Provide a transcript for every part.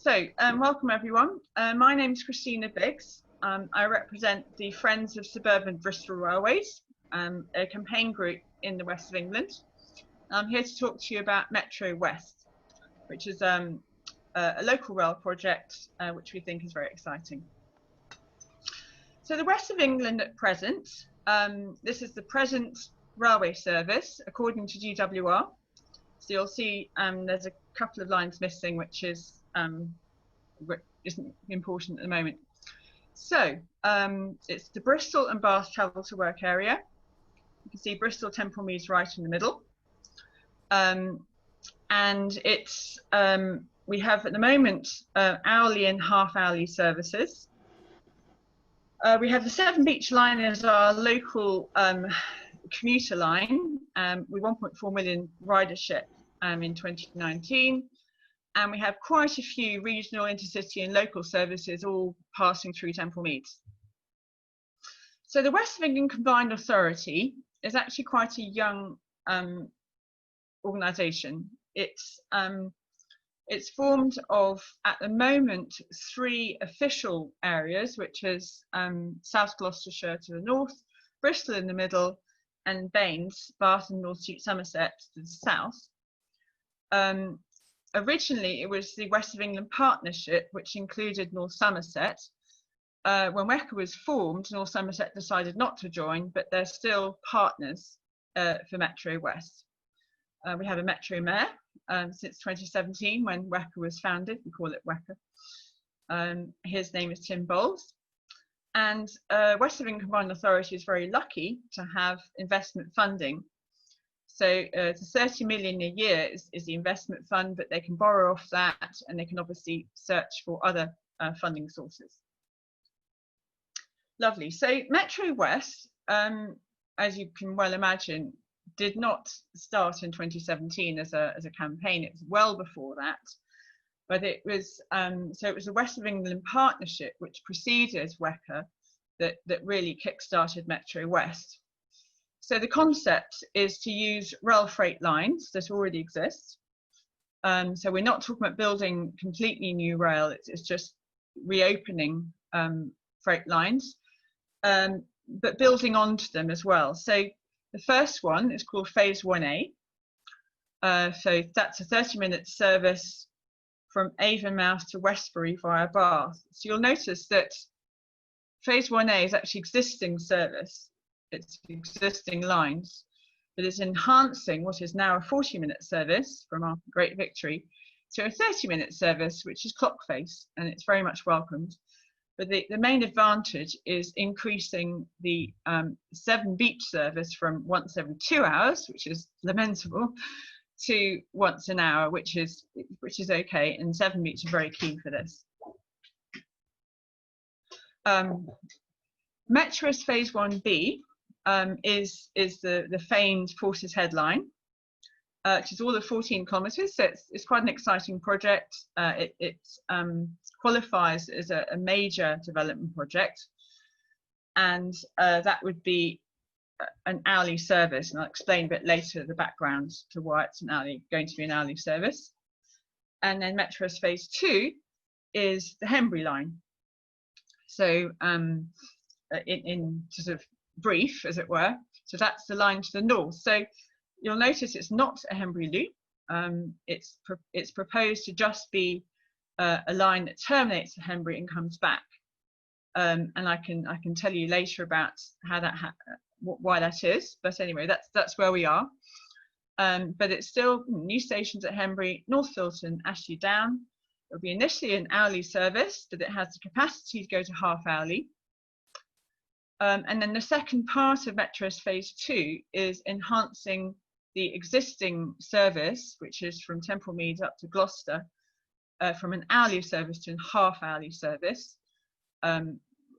Welcome everyone. My name is Christina Biggs. I represent the Friends of Suburban Bristol Railways, a campaign group in the west of England. I'm here to talk to you about MetroWest, which is a local rail project which we think is very exciting. So the west of England at present, this is the present railway service according to GWR. So you'll see there's a couple of lines missing, which is isn't important at the moment. So it's the Bristol and Bath travel to work area. You can see Bristol Temple Meads right in the middle, and it's we have at the moment hourly and half-hourly services. We have the Severn Beach line as our local commuter line with 1.4 million ridership in 2019. And we have quite a few regional, intercity and local services all passing through Temple Meads. So the West of England Combined Authority is actually quite a young organisation. It's formed of, at the moment, 3 official areas, which is South Gloucestershire to the north, Bristol in the middle, and Baines, Bath and North Street, Somerset to the south. Originally, it was the West of England Partnership, which included North Somerset. When WECA was formed, North Somerset decided not to join, but they're still partners for Metro West. We have a Metro Mayor since 2017, when WECA was founded. We call it WECA. His name is Tim Bowles. And West of England Combined Authority is very lucky to have investment funding. So the 30 million a year is the investment fund, but they can borrow off that, and they can obviously search for other funding sources. Lovely. So Metro West, as you can well imagine, did not start in 2017 as a campaign. It was well before that, but it was so it was the West of England Partnership, which preceded WECA, that really kick-started Metro West. So the concept is to use rail freight lines that already exist. So we're not talking about building completely new rail, it's just reopening freight lines, but building onto them as well. So the first one is called Phase 1A. So that's a 30-minute service from Avonmouth to Westbury via Bath. So you'll notice that Phase 1A is actually existing service. It's existing lines, but it's enhancing what is now a 40-minute service from our Great Victory to a 30-minute service, which is clock face, and it's very much welcomed. But the main advantage is increasing the Severn Beach service from once every 2 hours, which is lamentable, to once an hour, which is okay, and Severn Beach are very keen for this. Metro's Phase 1B is the famed Forces Head line, which is all of 14 kilometres. So it's quite an exciting project. It qualifies as a major development project, and that would be an hourly service. And I'll explain a bit later the background to why it's going to be an hourly service. And then Metro's Phase 2 is the Henbury line. So in sort of brief, as it were, so that's the line to the north. So you'll notice it's not a Henbury loop. It's proposed to just be a line that terminates at Henbury and comes back. And I can tell you later about how that why that is. But anyway, that's where we are. But it's still new stations at Henbury, North Filton, Ashley Down. It'll be initially an hourly service, but it has the capacity to go to half hourly. And then the second part of Metro's Phase 2 is enhancing the existing service, which is from Temple Meads up to Gloucester, from an hourly service to a half-hourly service.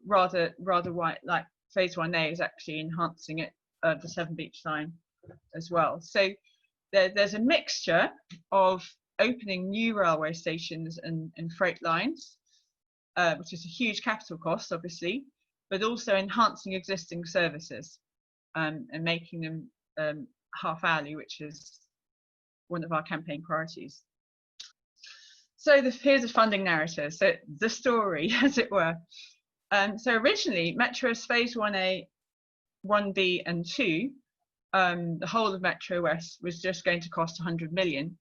Rather like Phase 1A is actually enhancing it, the Severn Beach line as well. So there's a mixture of opening new railway stations and freight lines, which is a huge capital cost, obviously, but also enhancing existing services and making them half hourly, which is one of our campaign priorities. So here's the funding narrative. So the story, as it were. So originally, MetroWest Phase 1A, 1B, and 2, the whole of MetroWest was just going to cost 100 million.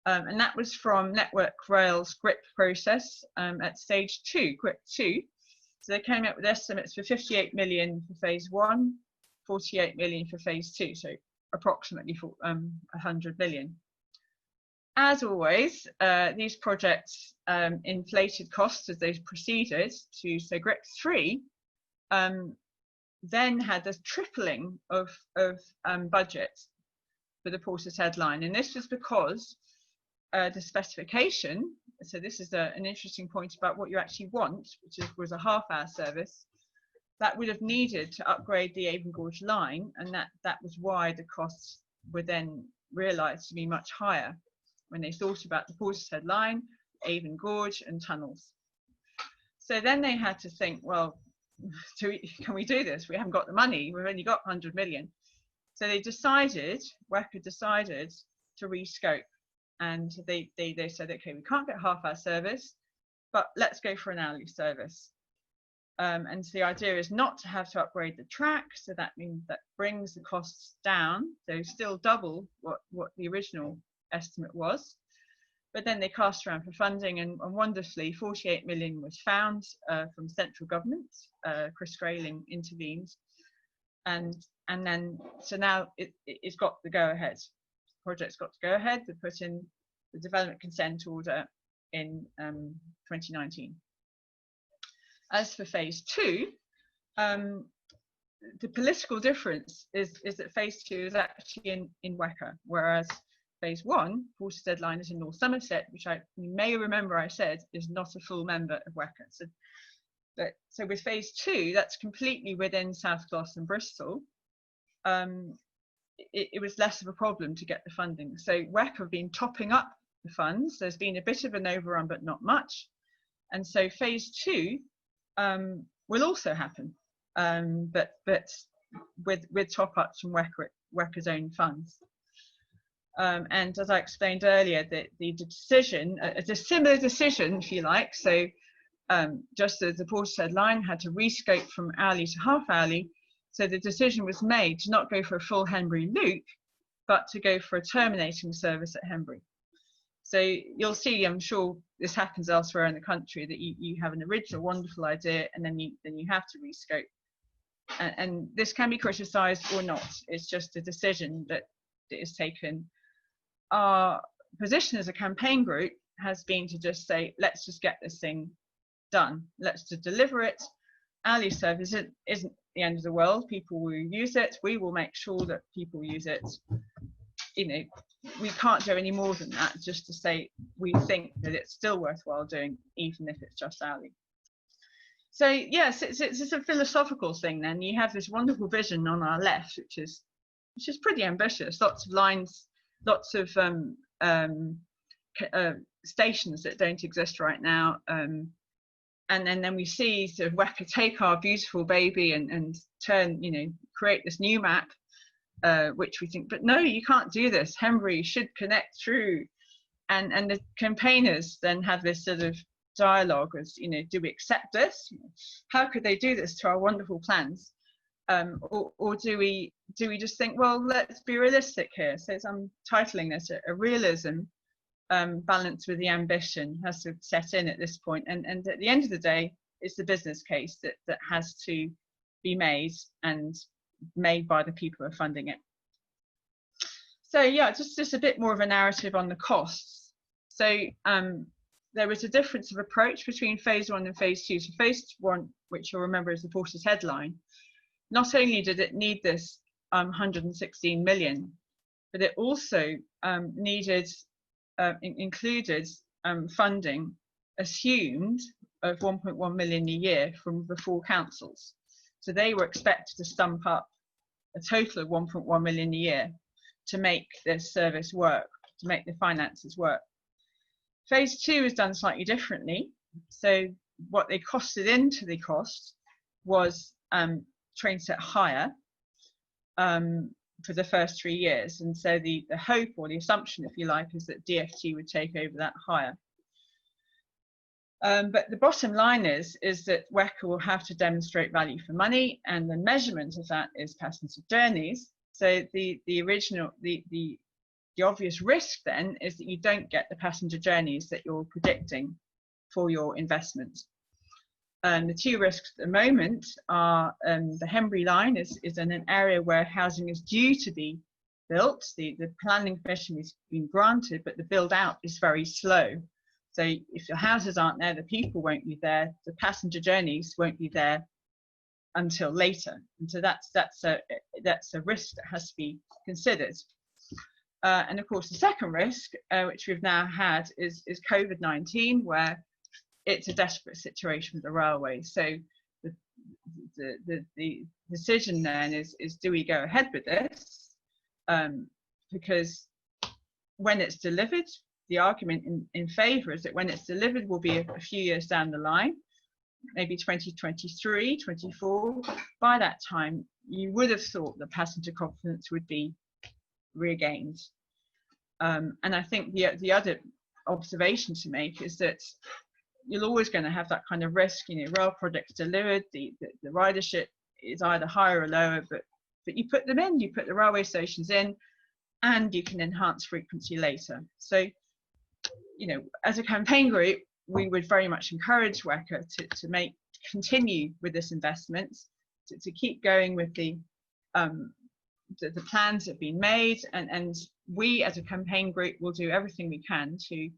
And that was from Network Rail's GRIP process at stage 2, GRIP 2. So they came up with estimates for 58 million for Phase 1, 48 million for Phase 2, so approximately 100 million. As always, these projects inflated costs as they proceeded to, so GRIP 3 then had this tripling of budget for the Porter's Headline. And this was because the specification, so this is an interesting point about what you actually want, which was a half-hour service, that would have needed to upgrade the Avon Gorge line, and that was why the costs were then realised to be much higher when they thought about the Porter's Headline, Avon Gorge and tunnels. So then they had to think, well, can we do this? We haven't got the money, we've only got 100 million. So they decided, WECA decided to rescope, and they said, okay, we can't get half-hour service, but let's go for an hourly service. And so the idea is not to have to upgrade the track, so that means that brings the costs down, so still double what the original estimate was. But then they cast around for funding, and wonderfully 48 million was found from central government. Chris Grayling intervened, and then so now it's got the go-ahead. The project's got to go ahead. They put in the development consent order in 2019. As for Phase 2, the political difference is that Phase 2 is actually in WECA, whereas Phase 1, Porter's Headline, is in North Somerset, which you may remember I said is not a full member of WECA. So with Phase 2, that's completely within South Gloss and Bristol. It was less of a problem to get the funding. So WECA have been topping up the funds. There's been a bit of an overrun, but not much. And so Phase 2 will also happen, but with top-ups from WECA's own funds. And as I explained earlier, the decision, a similar decision, if you like, so just as the Porter's Headline had to rescope from hourly to half-hourly, so the decision was made to not go for a full Henbury loop, but to go for a terminating service at Henbury. So you'll see, I'm sure this happens elsewhere in the country, that you have an original wonderful idea, and then you have to rescope. And this can be criticised or not. It's just a decision that is taken. Our position as a campaign group has been to just say, let's just get this thing done. Let's just deliver it. Hourly service isn't the end of the world. People will use it. We will make sure that people use it. You know, we can't do any more than that, just to say we think that it's still worthwhile doing, even if it's just hourly. So yes, it's a philosophical thing. Then you have this wonderful vision on our left, which is pretty ambitious. Lots of lines, lots of stations that don't exist right now, and then we see sort of WECA take our beautiful baby and turn, create this new map, which we think, but no, you can't do this. Henbury should connect through, and the campaigners then have this sort of dialogue as, do we accept this? How could they do this to our wonderful plans? Or do we just think, well, let's be realistic here. So I'm titling this a realism balanced with the ambition has to set in at this point. And at the end of the day, it's the business case that has to be made, and made by the people who are funding it. So yeah, just a bit more of a narrative on the costs. So there was a difference of approach between Phase 1 and Phase 2. So Phase 1, which you'll remember is the Porter's Headline, not only did it need this 116 million, but it also included funding assumed of 1.1 million a year from the 4 councils. So they were expected to stump up a total of 1.1 million a year to make this service work, to make the finances work. Phase 2 is done slightly differently. So what they costed into the cost was train set hire for the first 3 years. And so the hope, or the assumption, if you like, is that DFT would take over that hire. But the bottom line is that WECA will have to demonstrate value for money, and the measurement of that is passenger journeys. So the obvious risk then is that you don't get the passenger journeys that you're predicting for your investment. The two risks at the moment are the Henbury line is in an area where housing is due to be built. The planning permission has been granted, but the build out is very slow. So if your houses aren't there, the people won't be there, the passenger journeys won't be there until later. And so that's a risk that has to be considered. And of course, the second risk, which we've now had, is COVID-19, where it's a desperate situation with the railway. So the decision then is do we go ahead with this? Because when it's delivered, the argument in favour is that when it's delivered will be a few years down the line, maybe 2023, 24. By that time, you would have thought that passenger confidence would be regained. And I think the other observation to make is that you're always going to have that kind of risk. You know, rail projects delivered, the ridership is either higher or lower, but you put them in, you put the railway stations in, and you can enhance frequency later. So, you know, as a campaign group, we would very much encourage WECA to continue with this investment, to keep going with the plans that have been made, and we as a campaign group will do everything we can to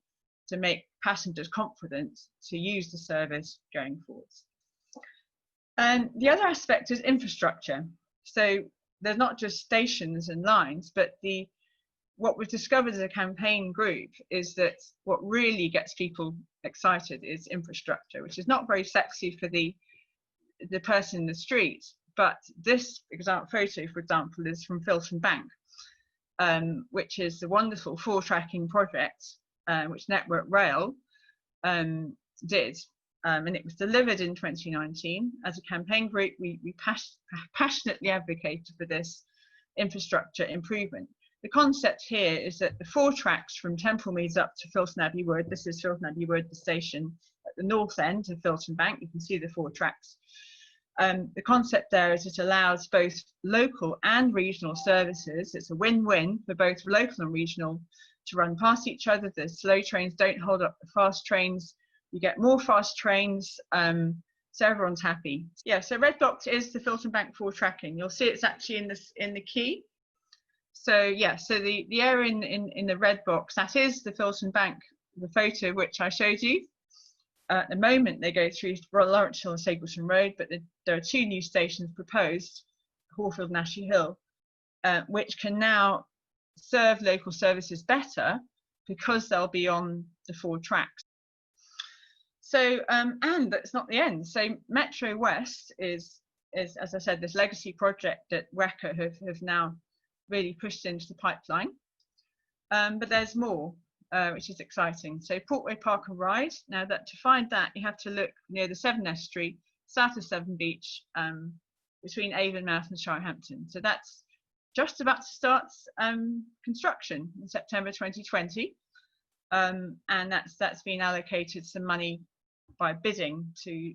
make passengers confident to use the service going forwards. And the other aspect is infrastructure. So there's not just stations and lines, but what we've discovered as a campaign group is that what really gets people excited is infrastructure, which is not very sexy for the person in the street. But this photo, for example, is from Filton Bank, which is the wonderful tracking project which Network Rail did. And it was delivered in 2019. As a campaign group, we passionately advocated for this infrastructure improvement. The concept here is that the 4 tracks from Temple Meads up to Filton Abbey Wood, this is Filton Abbey Wood, the station at the north end of Filton Bank, you can see the 4 tracks. The concept there is it allows both local and regional services. It's a win-win for both local and regional to run past each other. The slow trains don't hold up the fast trains. You get more fast trains, so everyone's happy. Yeah, so red box is the Filton Bank 4 tracking. You'll see it's actually in the key. So yeah, so the area in the red box, that is the Filton Bank, the photo which I showed you. At the moment, they go through Lawrence Hill and Stapleton Road, but there are 2 new stations proposed, Hawfield and Ashley Hill, which can now serve local services better because they'll be on the 4 tracks. So, and that's not the end. So MetroWest is, as I said, this legacy project that WECA have now really pushed into the pipeline. But there's more, which is exciting. So Portway Park and Ride. Now that to find that, you have to look near the Severn Estuary, south of Severn Beach, between Avonmouth and Shirehampton. So that's just about to start construction in September 2020. And that's been allocated some money by bidding to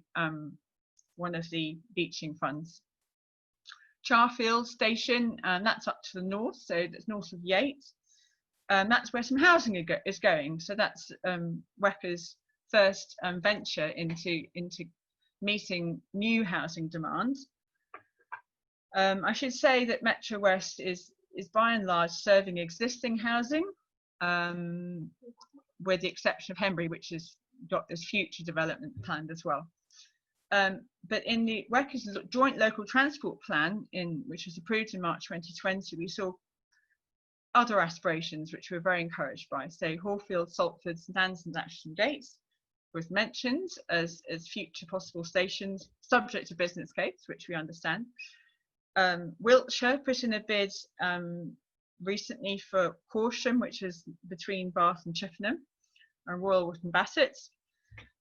one of the beaching funds. Charfield Station, that's up to the north, so that's north of Yates. That's where some housing is going. So that's WECA's first venture into meeting new housing demands. I should say that MetroWest is by and large serving existing housing, with the exception of Henbury, which has got this future development planned as well. But in the WECA's joint local transport plan, which was approved in March 2020, we saw other aspirations which we're very encouraged by. So Hawfield, Salford, St Anne's and Ashton Gates was mentioned as future possible stations, subject to business case, which we understand. Wiltshire put in a bid recently for Corsham, which is between Bath and Chippenham, and Royal Wootton Bassett.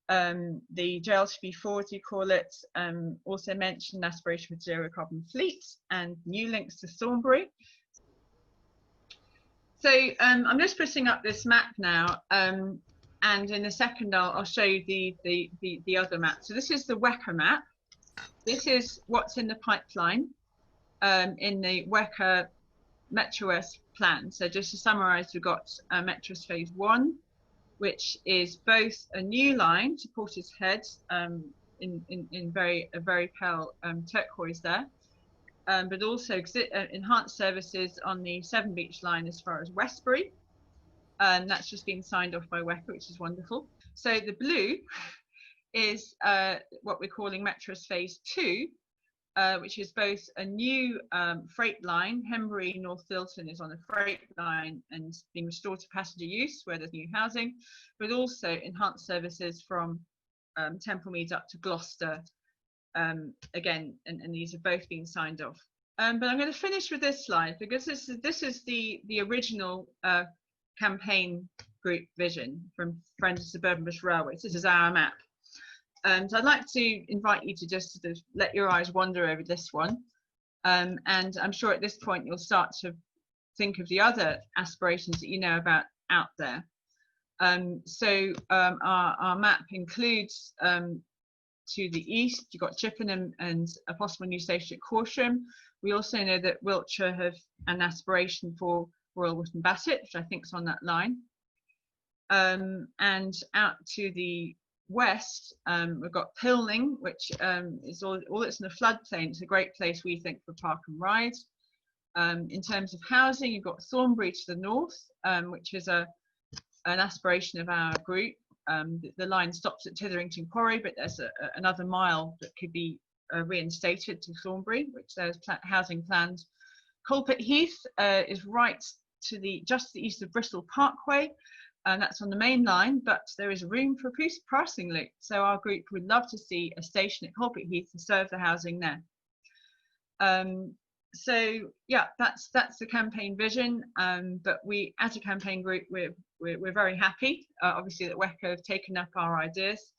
The JLTB4, as you call it, also mentioned aspiration for zero carbon fleets and new links to Thornbury. So I'm just putting up this map now, and And in a second, I'll show you the other map. So this is the WECA map. This is what's in the pipeline in the WECA MetroWest plan. So just to summarise, we've got MetroWest Phase 1, which is both a new line to Portishead in a very pale turquoise there, but also enhanced services on the Severn Beach line as far as Westbury. And that's just been signed off by WECA, which is wonderful. So the blue is what we're calling MetroWest Phase 2, which is both a new freight line. Hembury North Filton is on a freight line and being restored to passenger use where there's new housing, but also enhanced services from Temple Meads up to Gloucester again, and these have both been signed off. But I'm going to finish with this slide because this is the original campaign group vision from Friends of Suburban Bristol Railways. This is our map. So I'd like to invite you to just sort of let your eyes wander over this one. And I'm sure at this point you'll start to think of the other aspirations that you know about out there. So our map includes to the east, you've got Chippenham and a possible new station at Corsham. We also know that Wiltshire have an aspiration for Royal Wootton Bassett, which I think is on that line. And out to the west, we've got Pilning, which is all that's in a floodplain. It's a great place, we think, for park and ride. In terms of housing, you've got Thornbury to the north, which is an aspiration of our group. The line stops at Titherington Quarry, but there's another mile that could be reinstated to Thornbury, which there's housing plans. Coalpit Heath is right to just to the east of Bristol Parkway, and that's on the main line, but there is room for a passing loop. So our group would love to see a station at Coalpit Heath to serve the housing there. So yeah, that's the campaign vision. But we, as a campaign group, we're very happy, obviously, that WECA have taken up our ideas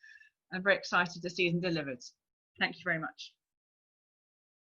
and very excited to see them delivered. Thank you very much.